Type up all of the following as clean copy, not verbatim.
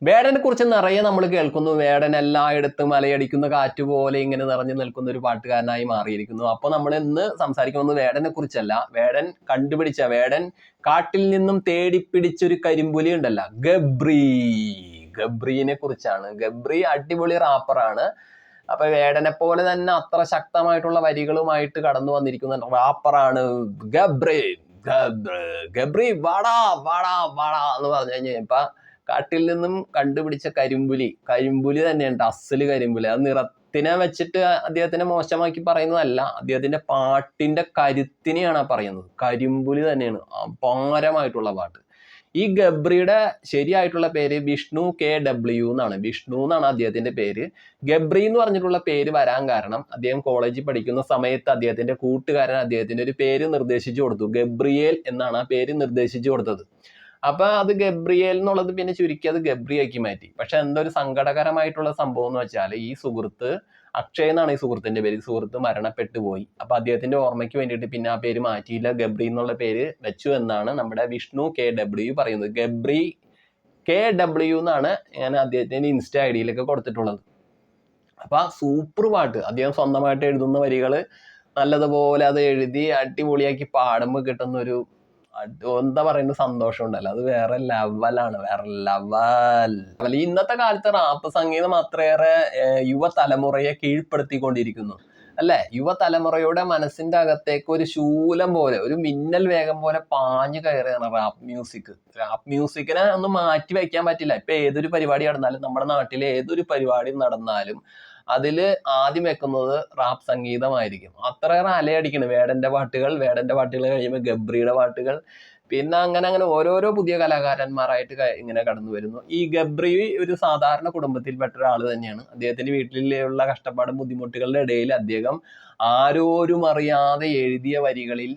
വേടനെ കുറിച്ച് നിറയെ നമ്മൾ കേൾക്കുന്നു. വേടൻ എല്ലായിടത്തും മലയടിക്കുന്ന കാറ്റ് പോലെ ഇങ്ങനെ നിറഞ്ഞു നിൽക്കുന്ന ഒരു പാട്ടുകാരനായി മാറിയിരിക്കുന്നു. അപ്പോൾ നമ്മൾ ഇന്ന് സംസാരിക്കുന്നത് വേടനെ കുറിച്ചല്ല. വേടൻ കാട്ടിൽ നിന്നും തേടിപ്പിടിച്ചൊരു കരിമ്പുലി ഉണ്ടല്ലോ, ഗബ്രീനെ കുറിച്ചാണ്. ഗബ്രി അടിപൊളി റാപ്പറാണ്. അപ്പൊ വേടനെ പോലെ തന്നെ അത്ര ശക്തമായിട്ടുള്ള വരികളുമായിട്ട് കടന്നു വന്നിരിക്കുന്ന റാപ്പറാണ് ഗബ്രി. വാടാ വാടാ വാടാ എന്ന് പറഞ്ഞു കഴിഞ്ഞാൽ ഇപ്പൊ കാട്ടിൽ നിന്നും കണ്ടുപിടിച്ച കരിമ്പുലി തന്നെയുണ്ട്, അസല് കരിമ്പുലി. അത് നിറത്തിനെ വെച്ചിട്ട് അദ്ദേഹത്തിനെ മോശമാക്കി പറയുന്നതല്ല, അദ്ദേഹത്തിന്റെ പാട്ടിന്റെ കരുത്തിനെയാണ് പറയുന്നത്. കരിമ്പുലി തന്നെയാണ്, അപാരമായിട്ടുള്ള പാട്ട്. ഈ ഗബ്രിയുടെ ശരിയായിട്ടുള്ള പേര് വിഷ്ണു KW എന്നാണ്. വിഷ്ണു എന്നാണ് അദ്ദേഹത്തിന്റെ പേര്. ഗബ്രി എന്ന് പറഞ്ഞിട്ടുള്ള പേര് വരാൻ കാരണം അദ്ദേഹം കോളേജിൽ പഠിക്കുന്ന സമയത്ത് അദ്ദേഹത്തിന്റെ കൂട്ടുകാരൻ അദ്ദേഹത്തിന്റെ ഒരു പേര് നിർദ്ദേശിച്ചു കൊടുത്തു. ഗബ്രിയേൽ എന്നാണ് ആ പേര് നിർദ്ദേശിച്ചു കൊടുത്തത്. അപ്പൊ അത് ഗബ്രിയേൽ എന്നുള്ളത് പിന്നെ ചുരുക്കി അത് ഗബ്രിയാക്കി മാറ്റി. പക്ഷെ എന്തൊരു സങ്കടകരമായിട്ടുള്ള സംഭവം എന്ന് വെച്ചാൽ ഈ സുഹൃത്ത്, അക്ഷയ് എന്നാണ് ഈ സുഹൃത്തിന്റെ പേര്, സുഹൃത്ത് മരണപ്പെട്ടു പോയി. അപ്പൊ അദ്ദേഹത്തിന്റെ ഓർമ്മയ്ക്ക് വേണ്ടിയിട്ട് പിന്നെ ആ പേര് മാറ്റിയില്ല, ഗബ്രി എന്നുള്ള പേര് വെച്ചു എന്നാണ് നമ്മുടെ വിഷ്ണു KW പറയുന്നത്. ഗബ്രി KW എന്നാണ് ഞാൻ അദ്ദേഹത്തിന്റെ ഇൻസ്റ്റ ID-യിലൊക്കെ കൊടുത്തിട്ടുള്ളത്. അപ്പൊ ആ സൂപ്പർ പാട്ട്, അദ്ദേഹം സ്വന്തമായിട്ട് എഴുതുന്ന വരികള് നല്ലതുപോലെ അത് എഴുതി അടിപൊളിയാക്കി പാടുമ്പോൾ കിട്ടുന്ന ഒരു എന്താ പറയുന്ന സന്തോഷം ഉണ്ടല്ലോ, അത് വേറെ ലെവലാണ്, വേറെ ലെവൽ. ഇന്നത്തെ കാലത്ത് റാപ്പ് സംഗീതം അത്രയേറെ യുവതലമുറയെ കീഴ്പ്പെടുത്തിക്കൊണ്ടിരിക്കുന്നു അല്ലെ. യുവതലമുറയുടെ മനസ്സിന്റെ അകത്തേക്ക് ഒരു ശൂലം പോലെ, ഒരു മിന്നൽ വേഗം പോലെ പാഞ്ഞു കയറുകയാണ് റാപ്പ് മ്യൂസിക്. റാപ്പ് മ്യൂസിക്കിനെ ഒന്നും മാറ്റി വെക്കാൻ പറ്റില്ല. ഇപ്പൊ ഏതൊരു പരിപാടി നടന്നാലും, നമ്മുടെ നാട്ടിലെ ഏതൊരു പരിപാടി നടന്നാലും അതില് ആദ്യം വെക്കുന്നത് റാപ്പ് സംഗീതമായിരിക്കും. അത്രയേറെ അലയടിക്കണം വേടന്റെ പാട്ടുകൾ കഴിയുമ്പോൾ ഗബ്രിയുടെ പാട്ടുകൾ, പിന്നെ അങ്ങനെ ഓരോരോ പുതിയ കലാകാരന്മാരായിട്ട് ഇങ്ങനെ കടന്നു വരുന്നു. ഈ ഗബ്രി ഒരു സാധാരണ കുടുംബത്തിൽപ്പെട്ട ഒരാൾ തന്നെയാണ്. അദ്ദേഹത്തിന്റെ വീട്ടിലുള്ള കഷ്ടപ്പാടും ബുദ്ധിമുട്ടുകളുടെ ഇടയിൽ അദ്ദേഹം ആരോരും അറിയാതെ എഴുതിയ വരികളിൽ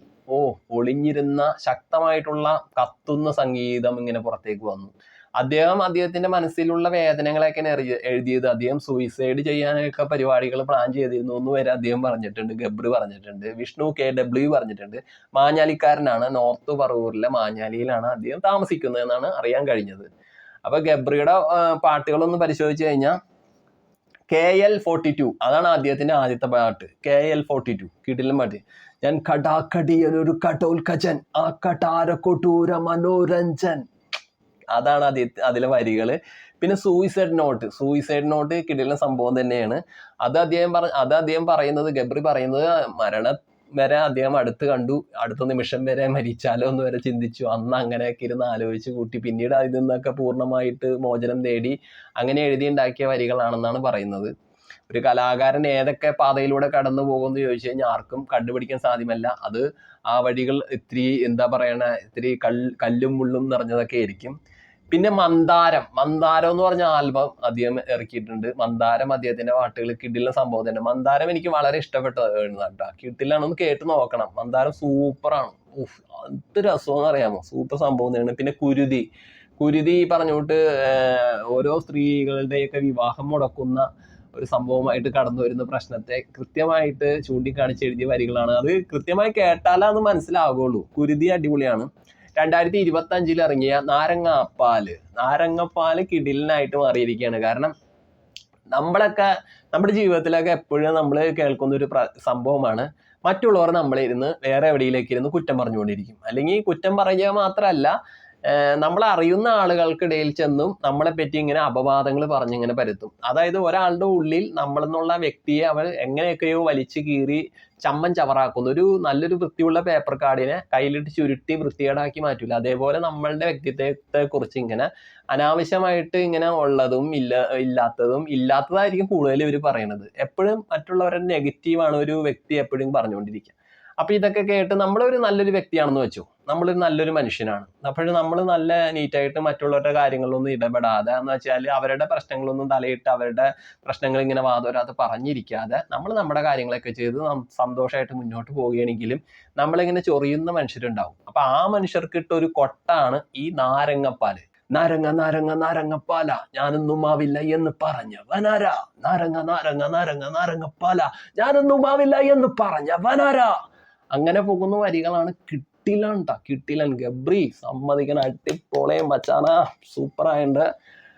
ഒളിഞ്ഞിരുന്ന ശക്തമായിട്ടുള്ള കത്തുന്ന സംഗീതം ഇങ്ങനെ പുറത്തേക്ക് വന്നു. അദ്ദേഹത്തിന്റെ മനസ്സിലുള്ള വേദനകളൊക്കെയാണ് എഴുതിയത്. അദ്ദേഹം സൂയിസൈഡ് ചെയ്യാനൊക്കെ പരിപാടികൾ പ്ലാൻ ചെയ്തിരുന്നു എന്ന് വരെ അദ്ദേഹം പറഞ്ഞിട്ടുണ്ട്, ഗബ്രി പറഞ്ഞിട്ടുണ്ട്, വിഷ്ണു KW പറഞ്ഞിട്ടുണ്ട്. മാഞ്ഞാലിക്കാരനാണ്, നോർത്ത് പറവൂരിലെ മാഞ്ഞാലിയിലാണ് അദ്ദേഹം താമസിക്കുന്നത് എന്നാണ് അറിയാൻ കഴിഞ്ഞത്. അപ്പൊ ഗബ്രിയുടെ പാട്ടുകളൊന്ന് പരിശോധിച്ചു കഴിഞ്ഞാൽ KL42 അതാണ് അദ്ദേഹത്തിന്റെ ആദ്യത്തെ പാട്ട്. KL42 കിടിലൻ പാട്ട്. ഞാൻ കടാക്കടിയൊരു കടോൽക്കജൻ, ആ കടാര കൊടൂര മനോരഞ്ജൻ, അതാണ് അതിലെ വരികള്. പിന്നെ സൂയിസൈഡ് നോട്ട് കിടിലൻ സംഭവം തന്നെയാണ്. അത് അദ്ദേഹം പറയുന്നത്, ഗബ്രി പറയുന്നത്, മരണം വരെ അദ്ദേഹം അടുത്ത് കണ്ടു, അടുത്ത നിമിഷം വരെ മരിച്ചാലോ എന്ന് വരെ ചിന്തിച്ചു. അന്ന് അങ്ങനെയൊക്കെ ഇരുന്ന് ആലോചിച്ച് കൂട്ടി, പിന്നീട് അതിൽ നിന്നൊക്കെ പൂർണ്ണമായിട്ട് മോചനം തേടി അങ്ങനെ എഴുതിയുണ്ടാക്കിയ വരികളാണെന്നാണ് പറയുന്നത്. ഒരു കലാകാരൻ ഏതൊക്കെ പാതയിലൂടെ കടന്നു പോകുമെന്ന് ചോദിച്ചു കഴിഞ്ഞാൽ ആർക്കും കണ്ടുപിടിക്കാൻ സാധ്യമല്ല. അത് ആ വഴികൾ ഇത്തിരി ഇത്തിരി കല്ലും മുള്ളും നിറഞ്ഞതൊക്കെ ആയിരിക്കും. പിന്നെ മന്ദാരം എന്ന് പറഞ്ഞ ആൽബം അദ്ദേഹം ഇറക്കിയിട്ടുണ്ട്. മന്ദാരം അദ്ദേഹത്തിന്റെ പാട്ടുകൾ കിടിലൻ സംഭവം തന്നെ. മന്ദാരം എനിക്ക് വളരെ ഇഷ്ടപ്പെട്ടതാണ്. കിട്ടില്ലാണെന്ന് കേട്ട് നോക്കണം. മന്ദാരം സൂപ്പറാണ്. എന്ത് രസമെന്ന് അറിയാമോ, സൂപ്പർ സംഭവം തന്നെയാണ്. പിന്നെ കുരുതി പറഞ്ഞോട്ട് ഓരോ സ്ത്രീകളുടെയൊക്കെ വിവാഹം മുടക്കുന്ന ഒരു സംഭവമായിട്ട് കടന്നു വരുന്ന പ്രശ്നത്തെ കൃത്യമായിട്ട് ചൂണ്ടിക്കാണിച്ച് എഴുതിയ വരികളാണ്. അത് കൃത്യമായി കേട്ടാലേ അത് മനസ്സിലാവുകയുള്ളൂ. കുരുതി അടിപൊളിയാണ്. 2025 ഇറങ്ങിയ നാരങ്ങപ്പാല് കിടിലനായിട്ട് മാറിയിരിക്കുകയാണ്. കാരണം നമ്മുടെ ജീവിതത്തിലൊക്കെ എപ്പോഴും നമ്മൾ കേൾക്കുന്ന ഒരു സംഭവമാണ്, മറ്റുള്ളവർ നമ്മളെ ഇരുന്ന് വേറെ എവിടെയിലേക്ക് ഇരുന്ന് കുറ്റം പറഞ്ഞുകൊണ്ടിരിക്കും. അല്ലെങ്കിൽ കുറ്റം പറയുക മാത്രമല്ല, നമ്മൾ അറിയുന്ന ആളുകൾക്കിടയിൽ ചെന്നും നമ്മളെ പറ്റി ഇങ്ങനെ അപവാദങ്ങൾ പറഞ്ഞിങ്ങനെ പരത്തും. അതായത് ഒരാളുടെ ഉള്ളിൽ നമ്മളെന്നുള്ള വ്യക്തിയെ അവർ എങ്ങനെയൊക്കെയോ വലിച്ചു കീറി ചമ്മൻ ചവറാക്കുന്നു. ഒരു നല്ലൊരു വൃത്തിയുള്ള പേപ്പർ കാർഡിനെ കയ്യിലിട്ട് ചുരുട്ടി വൃത്തികേടാക്കി മാറ്റൂല, അതേപോലെ നമ്മളുടെ വ്യക്തിത്വത്തെ കുറിച്ച് ഇങ്ങനെ അനാവശ്യമായിട്ട് ഇങ്ങനെ ഉള്ളതും ഇല്ലാത്തതായിരിക്കും കൂടുതൽ ഇവർ പറയണത്. എപ്പോഴും മറ്റുള്ളവരുടെ നെഗറ്റീവാണ് ഒരു വ്യക്തി എപ്പോഴും പറഞ്ഞുകൊണ്ടിരിക്കുക. അപ്പൊ ഇതൊക്കെ കേട്ട് നമ്മളൊരു നല്ലൊരു വ്യക്തിയാണെന്ന് വെച്ചു, നമ്മളൊരു നല്ലൊരു മനുഷ്യനാണ്, അപ്പോഴും നമ്മൾ നല്ല നീറ്റായിട്ട് മറ്റുള്ളവരുടെ കാര്യങ്ങളിലൊന്നും ഇടപെടാതെ എന്ന് വെച്ചാൽ അവരുടെ പ്രശ്നങ്ങളൊന്നും തലയിട്ട് അവരുടെ പ്രശ്നങ്ങൾ ഇങ്ങനെ വാദോരാതെ പറഞ്ഞിരിക്കാതെ നമ്മൾ നമ്മുടെ കാര്യങ്ങളൊക്കെ ചെയ്ത് സന്തോഷമായിട്ട് മുന്നോട്ട് പോവുകയാണെങ്കിലും നമ്മളിങ്ങനെ ചൊറിയുന്ന മനുഷ്യരുണ്ടാവും. അപ്പൊ ആ മനുഷ്യർക്ക് ഇട്ടൊരു കൊട്ടാണ് ഈ നാരങ്ങപ്പാല്. നാരങ്ങപ്പാല ഞാനൊന്നും ആവില്ല എന്ന് പറഞ്ഞവനാര, നാരങ്ങപ്പാല ഞാനൊന്നും ആവില്ല എന്ന് പറഞ്ഞവനാര. അങ്ങനെ പോകുന്ന വരികളാണ്. കിട്ടിലൻ ഗബ്രി സമ്മതിക്കണം, അടിപൊളിയും മച്ചാന, സൂപ്പറായിട്ട്.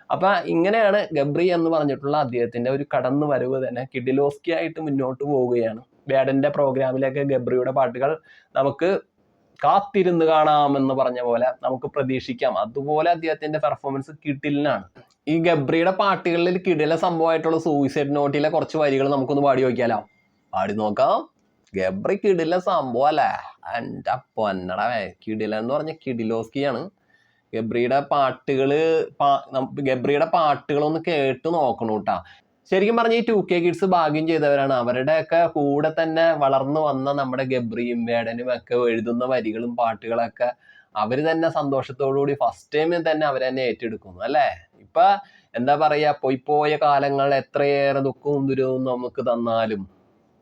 അപ്പൊ ഇങ്ങനെയാണ് ഗബ്രി എന്ന് പറഞ്ഞിട്ടുള്ള അദ്ദേഹത്തിന്റെ ഒരു കടന്നു വരവ് തന്നെ കിഡിലോസ്കി ആയിട്ട് മുന്നോട്ട് പോവുകയാണ്. വേടന്റെ പ്രോഗ്രാമിലൊക്കെ ഗബ്രിയുടെ പാട്ടുകൾ നമുക്ക് കാത്തിരുന്ന് കാണാമെന്ന് പറഞ്ഞ പോലെ നമുക്ക് പ്രതീക്ഷിക്കാം. അതുപോലെ അദ്ദേഹത്തിന്റെ പെർഫോമൻസ് കിടിലനാണ്. ഈ ഗബ്രിയുടെ പാട്ടുകളിൽ കിടില സംഭവമായിട്ടുള്ള സൂയിസൈഡ് നോട്ടിലെ കുറച്ച് വരികൾ നമുക്കൊന്ന് പാടി നോക്കിയാലോ? പാടി നോക്കാം. ഗബ്രി കിടില സംഭവം അല്ലേ? എൻ്റെ പൊന്നടവേ, കിടില എന്ന് പറഞ്ഞ കിഡിലോസ്കിയാണ്. ഗബ്രിയുടെ പാട്ടുകളൊന്ന് കേട്ട് നോക്കണം കേട്ടാ. ശരിക്കും പറഞ്ഞ ഈ 2K കിഡ്സ് ഭാഗ്യം ചെയ്തവരാണ്. അവരുടെയൊക്കെ കൂടെ തന്നെ വളർന്നു വന്ന നമ്മുടെ ഗബ്രിയും വേടനും ഒക്കെ എഴുതുന്ന വരികളും പാട്ടുകളൊക്കെ അവര് തന്നെ സന്തോഷത്തോടുകൂടി ഫസ്റ്റ് ടൈമിൽ തന്നെ അവരെന്നെ ഏറ്റെടുക്കുന്നു അല്ലേ? ഇപ്പൊ എന്താ പറയാ, പോയ കാലങ്ങൾ എത്രയേറെ ദുഃഖവും ദുരിതവും നമുക്ക് തന്നാലും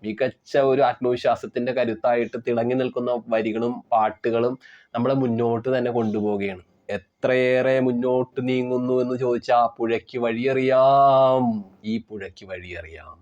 മികച്ച ഒരു ആത്മവിശ്വാസത്തിന്റെ കരുത്തായിട്ട് തിളങ്ങി നിൽക്കുന്ന വരികളും പാട്ടുകളും നമ്മളെ മുന്നോട്ട് തന്നെ കൊണ്ടുപോവുകയാണ്. എത്രയേറെ മുന്നോട്ട് നീങ്ങുന്നു എന്ന് ചോദിച്ചാൽ പുഴയ്ക്ക് വഴിയറിയാം, ഈ പുഴയ്ക്ക് വഴിയറിയാം.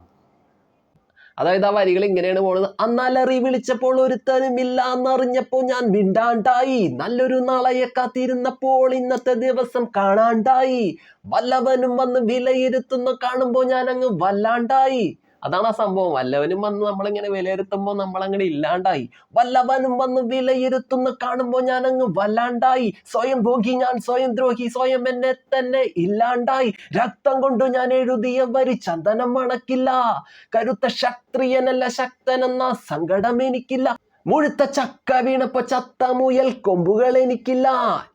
അതായത് ആ വരികൾ ഇങ്ങനെയാണ് പോണത്. അന്നലറി വിളിച്ചപ്പോൾ ഒരുത്തനും ഇല്ല എന്നറിഞ്ഞപ്പോൾ ഞാൻ മിണ്ടാണ്ടായി, നല്ലൊരു നാളെയെ കാത്തിരുന്നപ്പോൾ ഇന്നത്തെ ദിവസം കാണാണ്ടായി, വല്ലവനും വന്ന് വിലയിരുത്തുന്ന കാണുമ്പോൾ ഞാൻ അങ്ങ് വല്ലാണ്ടായി. അതാണ് ആ സംഭവം. വല്ലവനും വന്ന് നമ്മളിങ്ങനെ വിലയിരുത്തുമ്പോൾ നമ്മളങ്ങനെ ഇല്ലാണ്ടായി. വല്ലവനും വന്ന് വിലയിരുത്തുന്ന കാണുമ്പോൾ ഞാൻ അങ്ങ് വല്ലാണ്ടായി. സ്വയം ഭോഗി ഞാൻ, സ്വയം ദ്രോഹി, സ്വയം എന്നെ തന്നെ ഇല്ലാണ്ടായി. രക്തം കൊണ്ട് ഞാൻ എഴുതിയ വരി ചന്ദനം മണക്കില്ല. കരുത്ത ക്ഷത്രിയനല്ല ശക്തനെന്ന സങ്കടം എനിക്കില്ല. മുഴുത്ത ചക്ക വീണപ്പോ ചത്ത മുയൽ കൊമ്പുകൾ എനിക്കില്ല.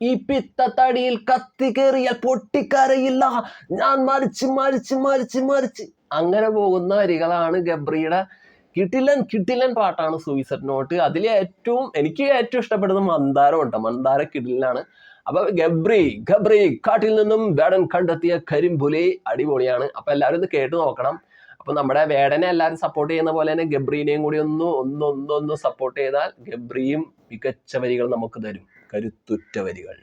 ഈ പിത്ത തടിയിൽ കത്തി കയറിയാൽ പൊട്ടിക്കരയില്ല. ഞാൻ മരിച്ച് മരിച്ച് മരിച്ച് മരിച്ച് അങ്ങനെ പോകുന്ന വരികളാണ് ഗബ്രിയുടെ. കിടിലൻ പാട്ടാണ് സൂയിസൈഡ് നോട്ട്. എനിക്ക് ഏറ്റവും ഇഷ്ടപ്പെടുന്നത് മന്ദാരം കേട്ടോ. മന്ദാര കിടിലാണ്. അപ്പൊ ഗബ്രി കാട്ടിൽ നിന്നും വേടൻ കണ്ടെത്തിയ കരിമ്പുലി അടിപൊളിയാണ്. അപ്പൊ എല്ലാവരും ഇത് കേട്ട് നോക്കണം. അപ്പൊ നമ്മുടെ വേടനെ എല്ലാവരും സപ്പോർട്ട് ചെയ്യുന്ന പോലെ തന്നെ ഗബ്രീനെയും കൂടി ഒന്ന് സപ്പോർട്ട് ചെയ്താൽ ഗബ്രിയും മികച്ച വരികൾ നമുക്ക് തരും, കരുത്തുറ്റ വരികൾ.